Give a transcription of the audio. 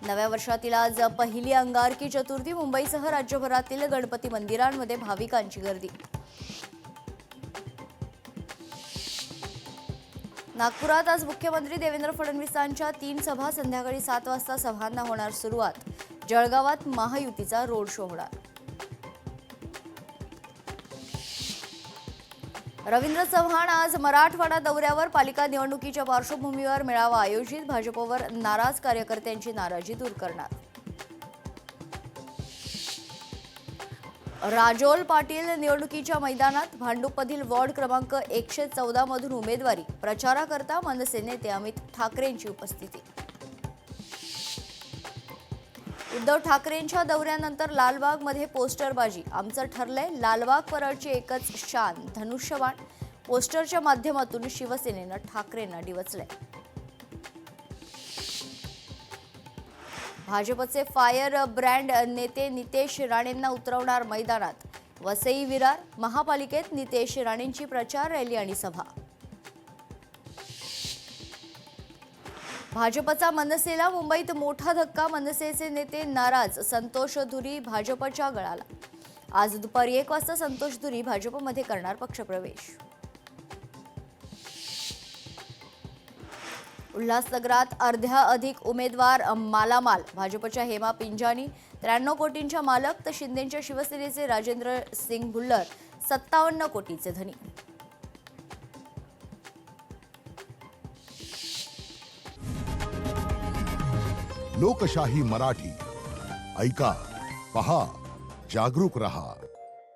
नव्या वर्षातील आज पहिली अंगारकी चतुर्थी. मुंबईसह राज्यभरातील गणपती मंदिरांमध्ये भाविकांची गर्दी. नागपुरात आज मुख्यमंत्री देवेंद्र फडणवीसांच्या 3 सभा. संध्याकाळी 7 वाजता सभांना होणार सुरुवात. जळगावात महायुतीचा रोड शो होणार. रवींद्र चव्हाण आज मराठवाडा दौऱ्यावर. पालिका निवडणुकीच्या पार्श्वभूमीवर मेळावा आयोजित. भाजपवर नाराज कार्यकर्त्यांची नाराजी दूर करणार. राजोल पाटील निवडणुकीच्या मैदानात. भांडूपमधील वॉर्ड क्रमांक 114 मधून उमेदवारी. प्रचाराकरता मनसे नेते अमित ठाकरेंची उपस्थिती. उद्धव ठाकरेंच्या दौऱ्यानंतर लालबागमध्ये पोस्टरबाजी. आमचं ठरलंय लालबाग परळची एकच शान. धनुष्यबाण. पोस्टरच्या माध्यमातून शिवसेनेनं ठाकरेंना डिवचलंय. भाजपचे फायर ब्रँड नेते नितेश राणेंना उतरवणार मैदानात. वसई विरार. महापालिकेत नितेश राणेंची प्रचार रॅली आणि सभा. भाजपचा मनसेला मुंबईत मोठा धक्का. मनसेचे नेते नाराज. संतोष धुरी भाजपच्या गळाला. आज दुपारी 1 वाजता संतोष धुरी भाजपमध्ये करणार पक्षप्रवेश. उल्हासनगरात अर्ध्या अधिक उमेदवार मालामाल. भाजपच्या हेमा पिंजानी 93 कोटींच्या मालक तर शिंदेच्या शिवसेनेचे राजेंद्र सिंग भुल्लर 57 कोटीचे धनी. लोकशाही मराठी ऐका, पहा, जागरूक रहा.